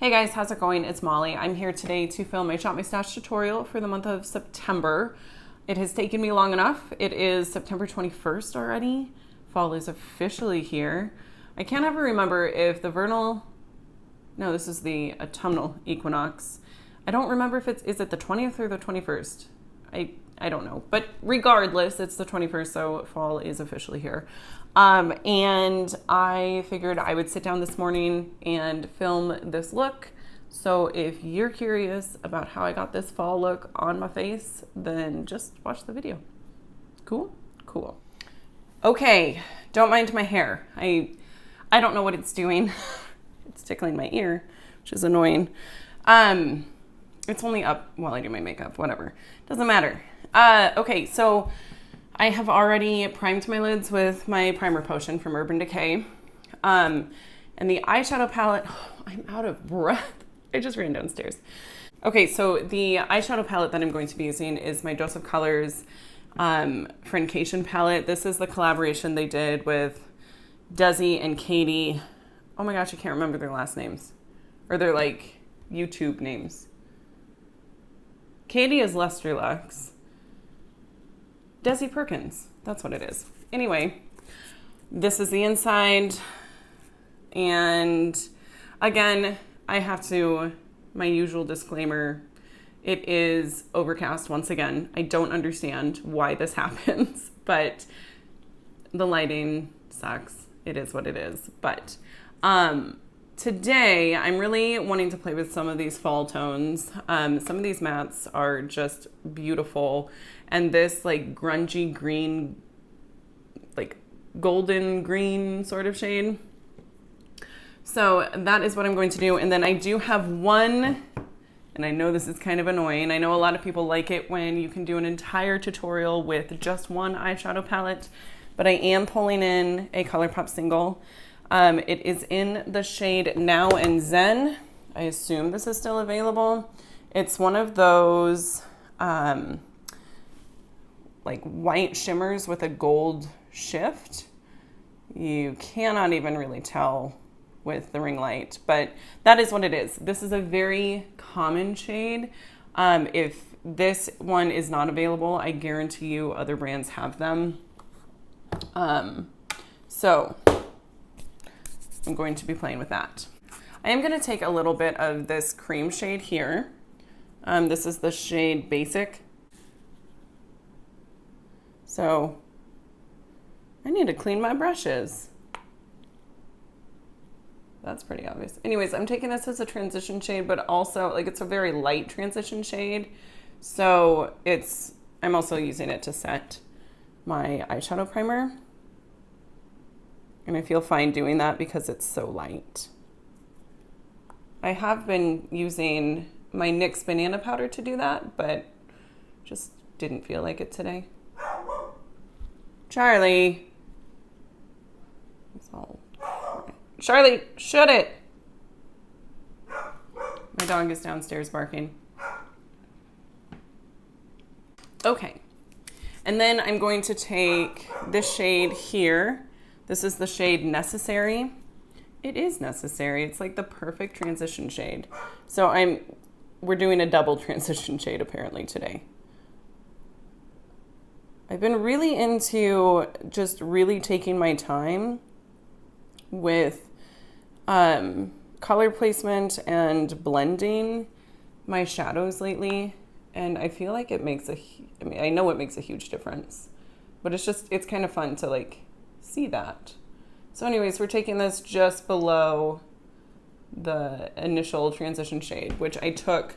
Hey guys, how's it going? It's Molly. I'm here today to film my Shop My Stash tutorial for the month of September. It has taken me long enough. It is September 21st already. Fall is officially here. I can't ever remember if the vernal, no, this is the autumnal equinox. I don't remember if is it the 20th or the 21st? I don't know, but regardless, it's the 21st, so fall is officially here. And I figured I would sit down this morning and film this look. So if you're curious about how I got this fall look on my face, then just watch the video. Cool? Cool. Okay, don't mind my hair. I don't know what it's doing. It's tickling my ear, which is annoying. It's only up while I do my makeup, whatever. Doesn't matter. Okay, so I have already primed my lids with my primer potion from Urban Decay. And the eyeshadow palette, I'm out of breath. I just ran downstairs. Okay, so the eyeshadow palette that I'm going to be using is my Dose of Colors Friendcation palette. This is the collaboration they did with Desi and Katie. Oh my gosh, I can't remember their last names. Or their like YouTube names. Katie is Luster Lux. Desi Perkins, that's what it is. Anyway, this is the inside. And again, I have to, my usual disclaimer, it is overcast once again. I don't understand why this happens, but the lighting sucks. It is what it is. But today, I'm really wanting to play with some of these fall tones. Some of these mattes are just beautiful. And this like grungy green, like golden green sort of shade. So that is what I'm going to do. And then I do have one, and I know this is kind of annoying. I know a lot of people like it when you can do an entire tutorial with just one eyeshadow palette, but I am pulling in a ColourPop single. It is in the shade Now and Zen. I assume this is still available. It's one of those like white shimmers with a gold shift. You cannot even really tell with the ring light, but that is what it is. This is a very common shade. If this one is not available, I guarantee you other brands have them. So I'm going to be playing with that. I am going to take a little bit of this cream shade here. This is the shade Basic. So I need to clean my brushes. That's pretty obvious. Anyways, I'm taking this as a transition shade, but also like it's a very light transition shade. So I'm also using it to set my eyeshadow primer. And I feel fine doing that because it's so light. I have been using my NYX banana powder to do that, but just didn't feel like it today. Charlie. Charlie, shut it. My dog is downstairs barking. Okay. And then I'm going to take this shade here. This is the shade Necessary. It is necessary. It's like the perfect transition shade. So we're doing a double transition shade apparently today. I've been really into just really taking my time with color placement and blending my shadows lately. And I feel like it makes I know it makes a huge difference, but it's kind of fun to like see that. So anyways, we're taking this just below the initial transition shade, which I took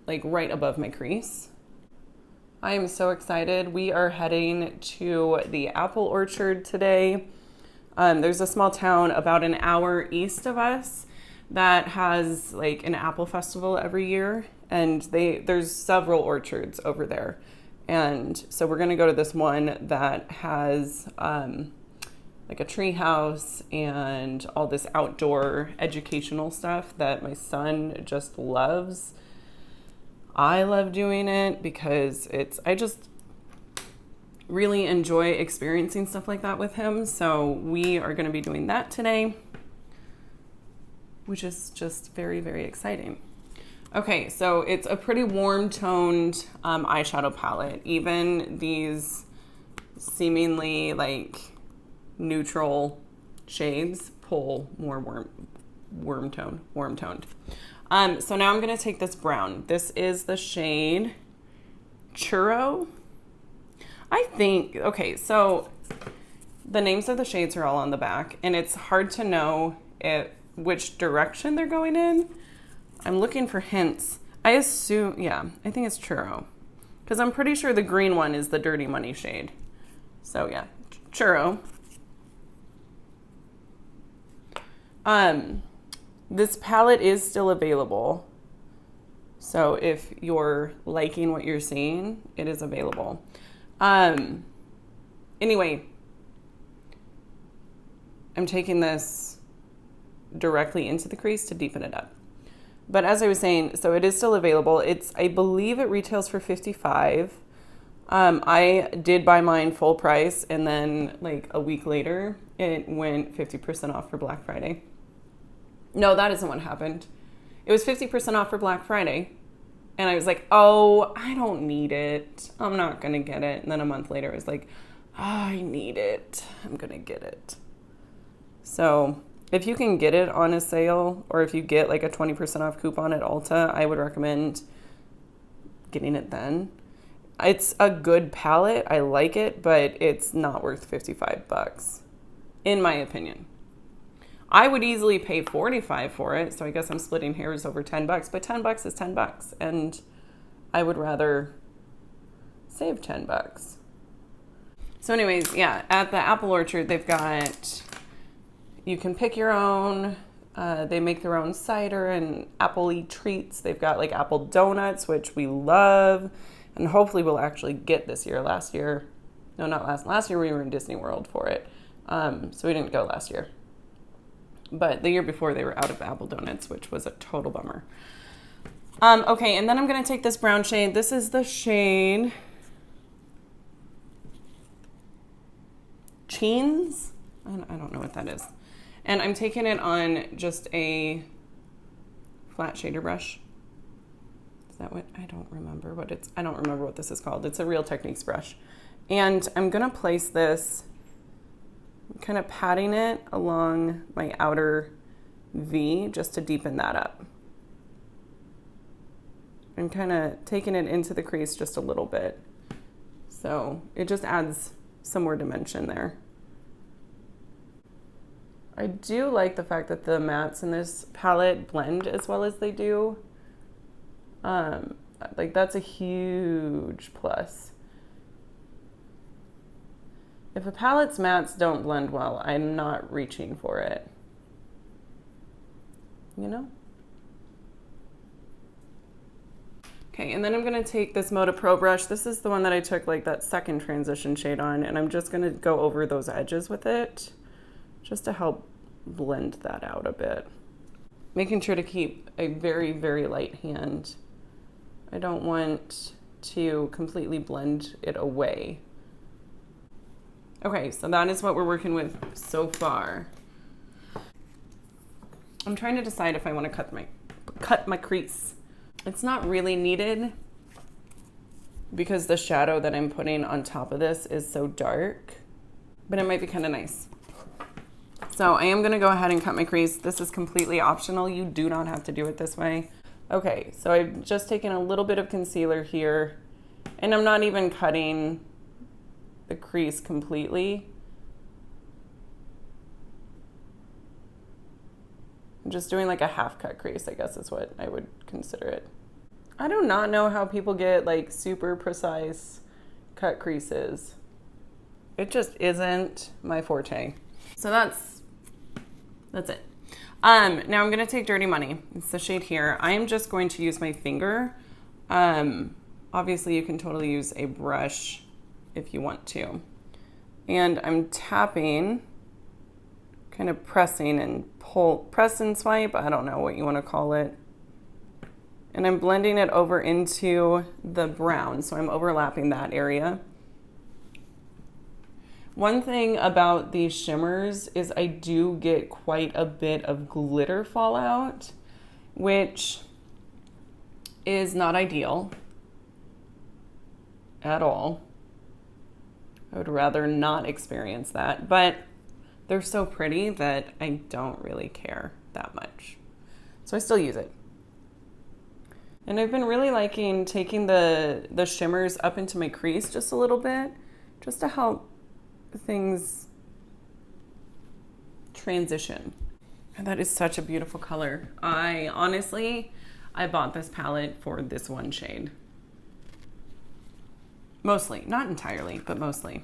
like right above my crease. I am so excited. We are heading to the apple orchard today. There's a small town about an hour east of us that has like an apple festival every year. And there's several orchards over there. And so we're going to go to this one that has like a tree house and all this outdoor educational stuff that my son just loves. I love doing it because I just really enjoy experiencing stuff like that with him. So we are going to be doing that today. which is just very, very exciting. Okay, so it's a pretty warm-toned eyeshadow palette. Even these seemingly like neutral shades pull more warm-toned. So now I'm going to take this brown. This is the shade Churro. I think, okay, so the names of the shades are all on the back, and it's hard to know which direction they're going in. I'm looking for hints. I assume, yeah, I think it's Churro, because I'm pretty sure the green one is the Dirty Money shade. So yeah, Churro. This palette is still available. So if you're liking what you're seeing, it is available. Anyway, I'm taking this directly into the crease to deepen it up. But as I was saying, so it is still available. I believe it retails for $55. I did buy mine full price, and then like a week later, it went 50% off for Black Friday. No, that isn't what happened. It was 50% off for Black Friday. And I was like, oh, I don't need it. I'm not going to get it. And then a month later, I was like, oh, I need it. I'm going to get it. So if you can get it on a sale, or if you get like a 20% off coupon at Ulta, I would recommend getting it then. It's a good palette. I like it, but it's not worth $55, in my opinion. I would easily pay $45 for it, so I guess I'm splitting hairs over $10, but $10 is $10, and I would rather save $10. So anyways, yeah, at the Apple Orchard, they've got, you can pick your own, they make their own cider and apple-y treats. They've got like apple donuts, which we love, and hopefully we'll actually get this year. Last year we were in Disney World for it, so we didn't go last year. But the year before, they were out of apple donuts, which was a total bummer. Okay, and then I'm going to take this brown shade. This is the shade Cheens. I don't know what that is. And I'm taking it on just a flat shader brush. Is that what? I don't remember what this is called. It's a Real Techniques brush. And I'm going to place this, kind of patting it along my outer V just to deepen that up. And kind of taking it into the crease just a little bit. So it just adds some more dimension there. I do like the fact that the mattes in this palette blend as well as they do. Like that's a huge plus. If a palette's mattes don't blend well, I'm not reaching for it. You know? Okay, and then I'm gonna take this Moda Pro brush. This is the one that I took like that second transition shade on, and I'm just gonna go over those edges with it just to help blend that out a bit. Making sure to keep a very, very light hand. I don't want to completely blend it away. Okay, so that is what we're working with so far. I'm trying to decide if I want to cut my crease. It's not really needed because the shadow that I'm putting on top of this is so dark, but it might be kind of nice. So I am going to go ahead and cut my crease. This is completely optional. You do not have to do it this way. Okay, so I've just taken a little bit of concealer here, and I'm not even cutting the crease completely. I'm just doing like a half cut crease, I guess is what I would consider it. I do not know how people get like super precise cut creases. It just isn't my forte. So that's it. Now I'm gonna take Dirty Money. It's the shade here. I am just going to use my finger. Obviously you can totally use a brush if you want to. And I'm tapping, kind of pressing and press and swipe, I don't know what you want to call it. And I'm blending it over into the brown, so I'm overlapping that area. One thing about these shimmers is I do get quite a bit of glitter fallout, which is not ideal at all. I would rather not experience that, but they're so pretty that I don't really care that much. So I still use it. And I've been really liking taking the shimmers up into my crease just a little bit, just to help things transition. And that is such a beautiful color. I bought this palette for this one shade. Mostly, not entirely, but mostly.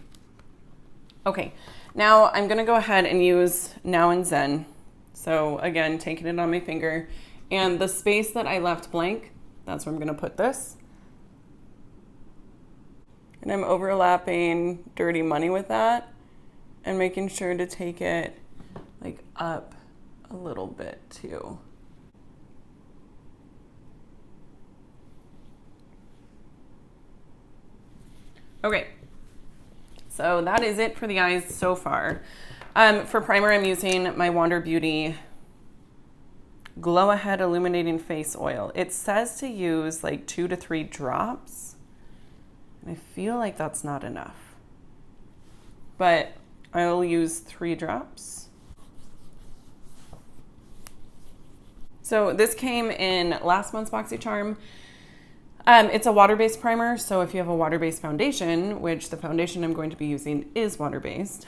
Okay, now I'm gonna go ahead and use Now and Zen. So again, taking it on my finger, and the space that I left blank, that's where I'm gonna put this. And I'm overlapping Dirty Money with that and making sure to take it like up a little bit too. Okay, so that is it for the eyes so far. For primer, I'm using my Wander Beauty Glow Ahead Illuminating Face Oil. It says to use like 2 to 3 drops. And I feel like that's not enough. But I'll use 3 drops. So this came in last month's BoxyCharm. It's a water-based primer, so if you have a water-based foundation, which the foundation I'm going to be using is water-based,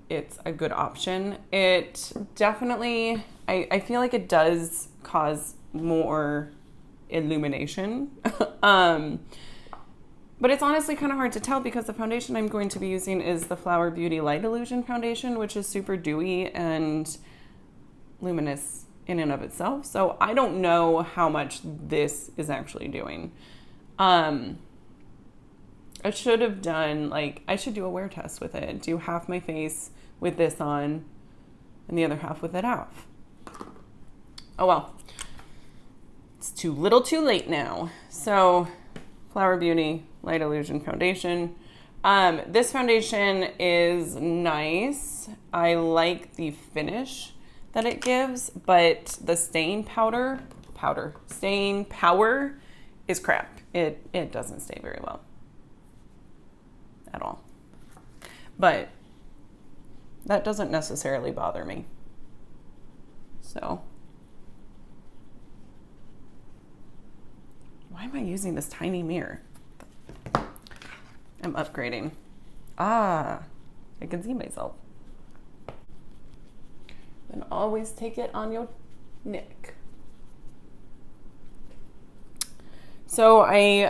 it's a good option. It definitely, I feel like it does cause more illumination. But it's honestly kind of hard to tell because the foundation I'm going to be using is the Flower Beauty Light Illusion Foundation, which is super dewy and luminous in and of itself. So I don't know how much this is actually doing. I should have done, I should do a wear test with it. Do half my face with this on and the other half with it off. Oh well. It's too little too late now. So Flower Beauty Light Illusion Foundation. This foundation is nice. I like the finish that it gives, but the staying power is crap. It doesn't stay very well at all. But that doesn't necessarily bother me. So why am I using this tiny mirror? I'm upgrading. I can see myself. And always take it on your neck. So I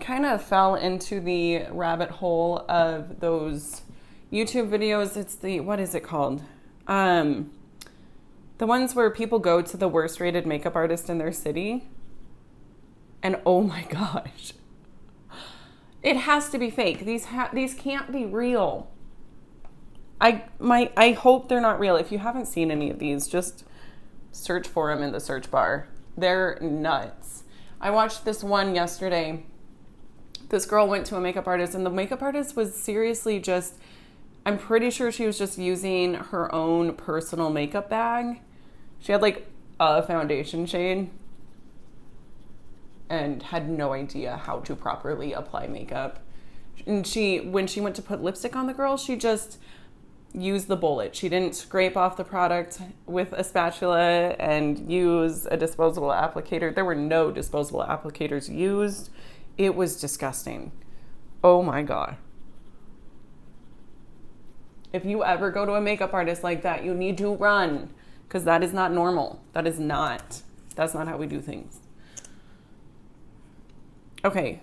kind of fell into the rabbit hole of those YouTube videos. It's what is it called? The ones where people go to the worst rated makeup artist in their city. And oh my gosh. It has to be fake. These can't be real. I hope they're not real. If you haven't seen any of these, just search for them in the search bar. They're nuts. I watched this one yesterday. This girl went to a makeup artist, and the makeup artist was seriously just, I'm pretty sure she was just using her own personal makeup bag. She had like a foundation shade and had no idea how to properly apply makeup. And when she went to put lipstick on the girl, she just use the bullet. She didn't scrape off the product with a spatula and use a disposable applicator. There were no disposable applicators used. It was disgusting. Oh my God. If you ever go to a makeup artist like that, you need to run, because that is not normal. That's not how we do things. Okay.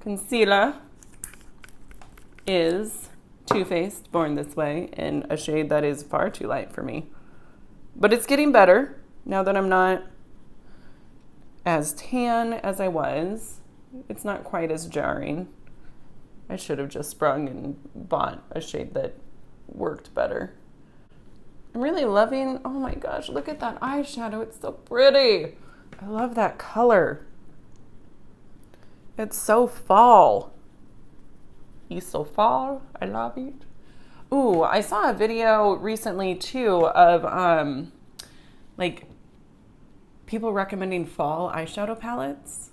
Concealer is Too Faced Born This Way in a shade that is far too light for me. But it's getting better now that I'm not as tan as I was. It's not quite as jarring. I should have just sprung and bought a shade that worked better. I'm really loving, oh my gosh, look at that eyeshadow. It's so pretty. I love that color. It's so fall. It's so fall. I love it. Ooh, I saw a video recently too of like people recommending fall eyeshadow palettes,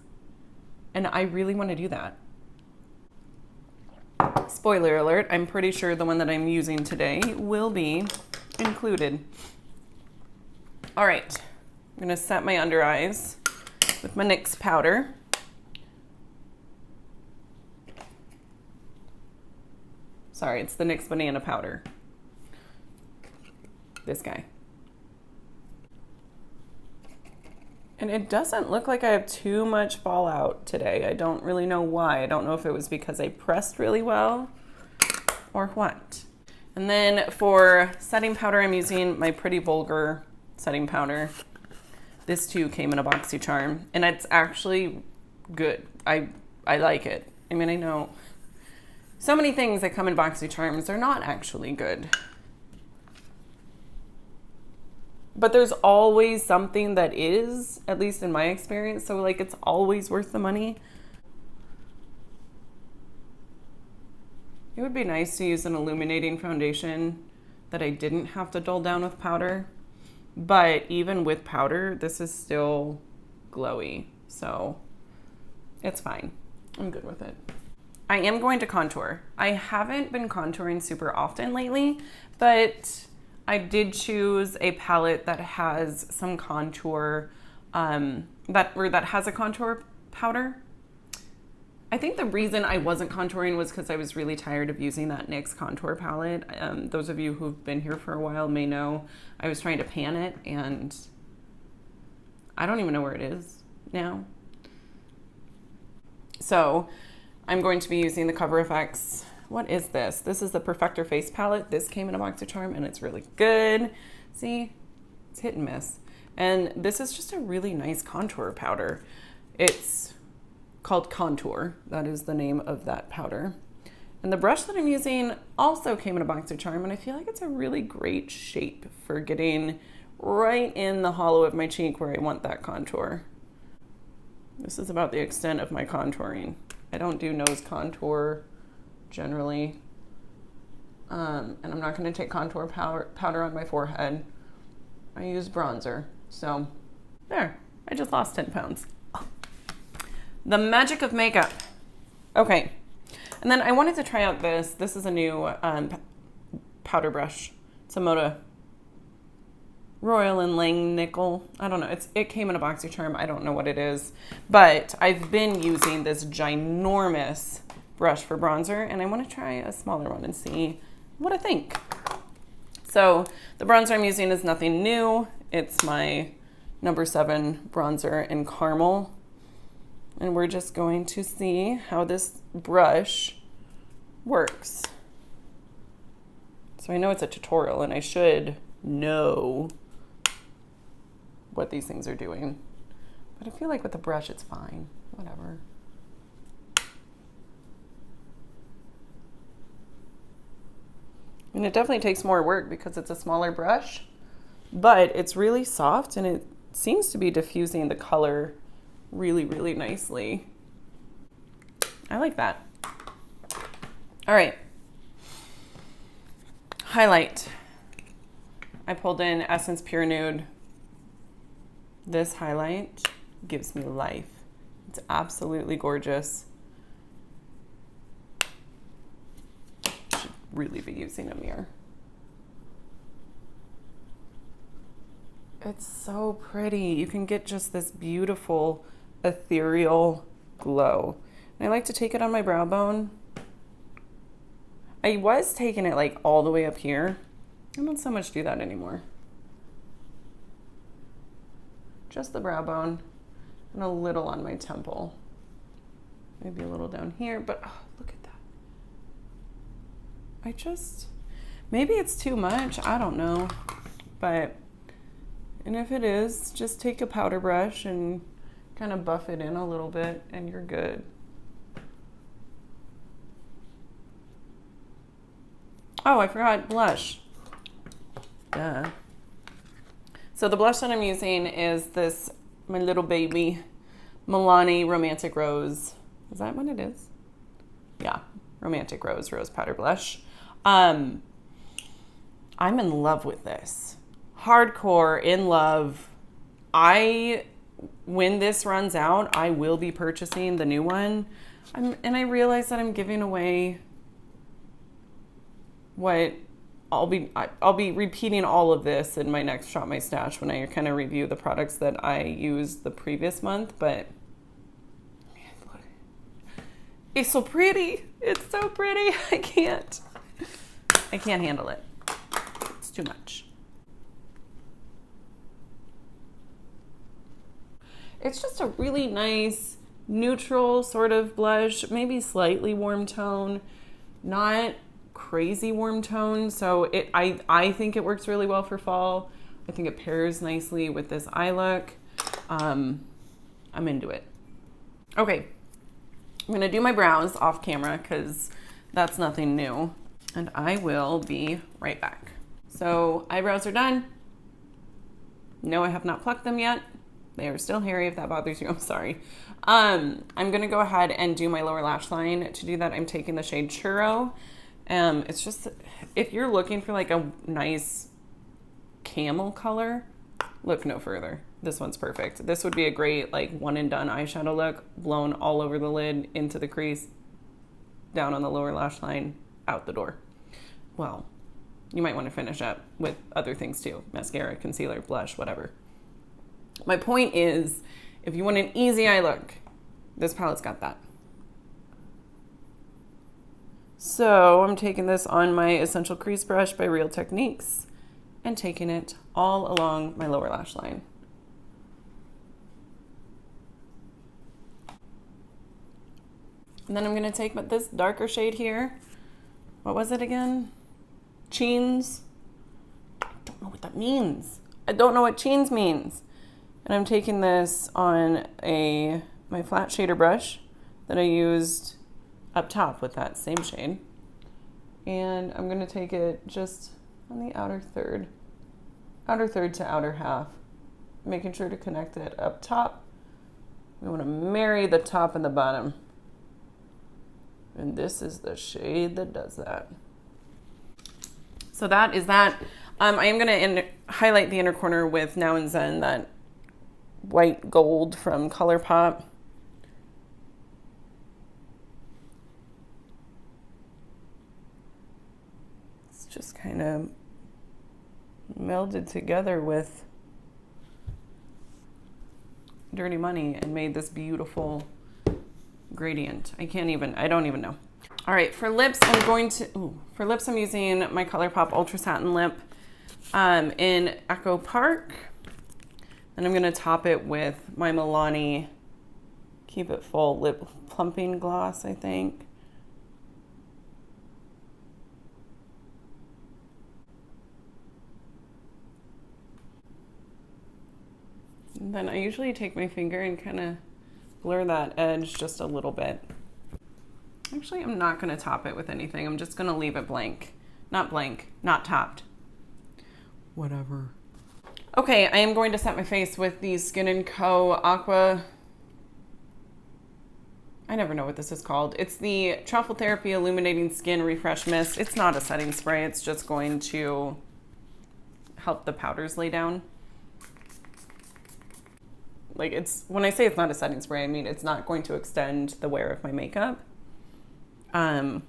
and I really want to do that. Spoiler alert, I'm pretty sure the one that I'm using today will be included. All right, I'm gonna set my under eyes with my NYX powder. Sorry, it's the NYX Banana Powder. This guy. And it doesn't look like I have too much fallout today. I don't really know why. I don't know if it was because I pressed really well or what. And then for setting powder, I'm using my Pretty Vulgar setting powder. This too came in a BoxyCharm, and it's actually good. I like it. I mean, I know so many things that come in BoxyCharms are not actually good. But there's always something that is, at least in my experience. So like it's always worth the money. It would be nice to use an illuminating foundation that I didn't have to dull down with powder. But even with powder, this is still glowy. So it's fine. I'm good with it. I am going to contour. I haven't been contouring super often lately, but I did choose a palette that has some contour, that has a contour powder. I think the reason I wasn't contouring was because I was really tired of using that NYX contour palette. Those of you who've been here for a while may know I was trying to pan it, and I don't even know where it is now. So I'm going to be using the Cover FX. What is this? This is the Perfector Face Palette. This came in a BoxyCharm and it's really good. See, it's hit and miss. And this is just a really nice contour powder. It's called Contour. That is the name of that powder. And the brush that I'm using also came in a BoxyCharm, and I feel like it's a really great shape for getting right in the hollow of my cheek where I want that contour. This is about the extent of my contouring. I don't do nose contour generally. And I'm not going to take contour powder on my forehead. I use bronzer. So there, I just lost 10 pounds. The magic of makeup. Okay. And then I wanted to try out this. This is a new powder brush. It's a Moda Royal and Lang Nickel. I don't know. It came in a BoxyCharm. I don't know what it is. But I've been using this ginormous brush for bronzer, and I want to try a smaller one and see what I think. So the bronzer I'm using is nothing new. It's my number 7 bronzer in Caramel. And we're just going to see how this brush works. So I know it's a tutorial and I should know what these things are doing. But I feel like with the brush it's fine. Whatever. And it definitely takes more work because it's a smaller brush, but it's really soft and it seems to be diffusing the color really, really nicely. I like that. All right. Highlight. I pulled in Essence Pure Nude. This highlight gives me life. It's absolutely gorgeous. Should really be using a mirror. It's so pretty. You can get just this beautiful ethereal glow. And I like to take it on my brow bone. I was taking it like all the way up here. I don't so much do that anymore. Just the brow bone and a little on my temple. Maybe a little down here, but oh, look at that. Maybe it's too much, I don't know. And if it is, just take a powder brush and kind of buff it in a little bit and you're good. Oh, I forgot blush. Duh. So the blush that I'm using is this, my little baby, Milani Romantic Rose. Is that what it is? Yeah. Romantic Rose Powder Blush. I'm in love with this. Hardcore in love. When this runs out, I will be purchasing the new one. And I realize that I'm giving away what I'll be repeating all of this in my next Shop My Stash when I kind of review the products that I used the previous month, but man, look. It's so pretty. It's so pretty. I can't handle it. It's too much. It's just a really nice, neutral sort of blush, maybe slightly warm tone, not crazy warm tone. So I think it works really well for fall. I think it pairs nicely with this eye look. I'm into it. Okay, I'm gonna do my brows off camera because that's nothing new. And I will be right back. So eyebrows are done. No, I have not plucked them yet. They are still hairy. If that bothers you, I'm sorry. I'm gonna go ahead and do my lower lash line. To do that, I'm taking the shade Churro. It's just, if you're looking for like a nice camel color, look no further. This one's perfect. This would be a great like one and done eyeshadow look, blown all over the lid, into the crease, down on the lower lash line, out the door. Well, you might want to finish up with other things too. Mascara, concealer, blush, whatever. My point is, if you want an easy eye look, this palette's got that. So I'm taking this on my Essential Crease Brush by Real Techniques and taking it all along my lower lash line. And then I'm going to take this darker shade here. What was it again? Cheens. I don't know what that means. I don't know what cheens means. And I'm taking this on my flat shader brush that I used up top with that same shade. And I'm gonna take it just on the outer third to outer half, making sure to connect it up top. We wanna marry the top and the bottom. And this is the shade that does that. So that is that. I am gonna highlight the inner corner with Now and Zen, that white gold from ColourPop. It's just kind of melded together with Dirty Money and made this beautiful gradient. I don't even know. All right, for lips, I'm using my ColourPop Ultra Satin Lip in Echo Park. And I'm gonna top it with my Milani Keep It Full Lip Plumping Gloss, I think. And then I usually take my finger and kind of blur that edge just a little bit. Actually, I'm not gonna top it with anything. I'm just gonna leave it blank. Not topped. Whatever. Okay, I am going to set my face with the Skin & Co. Aqua. I never know what this is called. It's the Truffle Therapy Illuminating Skin Refresh Mist. It's not a setting spray. It's just going to help the powders lay down. Like, when I say it's not a setting spray, I mean it's not going to extend the wear of my makeup. But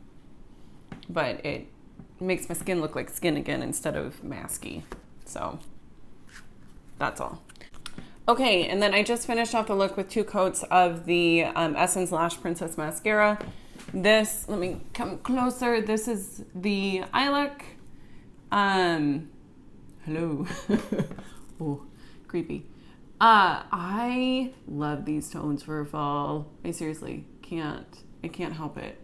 it makes my skin look like skin again instead of masky. So that's all. Okay, and then I just finished off the look with 2 coats of the Essence Lash Princess Mascara. This, let me come closer. This is the eye look. Hello. Oh, creepy. I love these tones for fall. I seriously I can't help it.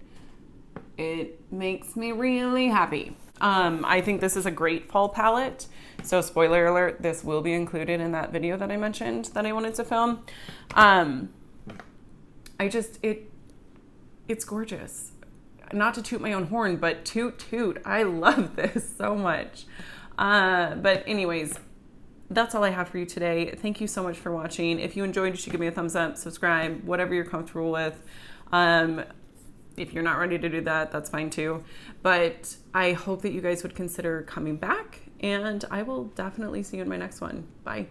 It makes me really happy. I think this is a great fall palette. So spoiler alert, this will be included in that video that I mentioned that I wanted to film. It's gorgeous. Not to toot my own horn, but toot. I love this so much. But anyways, that's all I have for you today. Thank you so much for watching. If you enjoyed, you should give me a thumbs up, subscribe, whatever you're comfortable with. If you're not ready to do that, that's fine too. But I hope that you guys would consider coming back, and I will definitely see you in my next one. Bye.